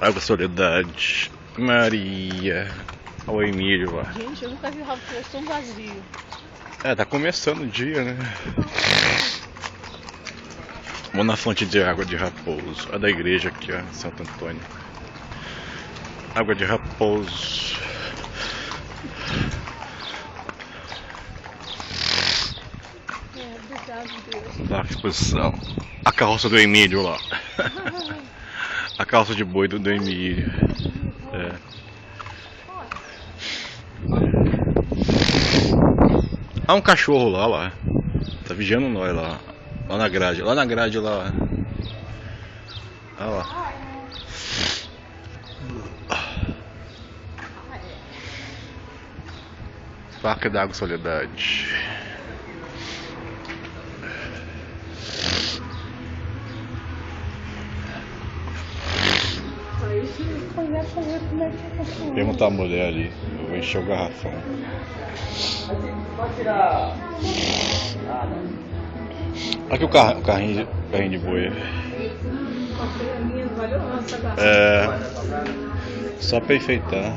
Água Soledade, Maria, o Emílio lá. Gente, eu nunca vi o Raposo tão vazio. É, tá começando o dia, né? Vamos na fonte de água de Raposo. A da igreja aqui, ó, Santo Antônio. Água de Raposo. Obrigado, Deus. Da exposição. A carroça do Emílio lá. A calça de boi do Emílio. É. Há um cachorro lá. Tá vigiando nós lá. Lá na grade. Lá na grade lá. Olha lá. Parque da Água Soledade. Perguntar a mulher ali. Eu vou encher o garrafão. Aqui o carrinho de boi. É. Só pra enfeitar.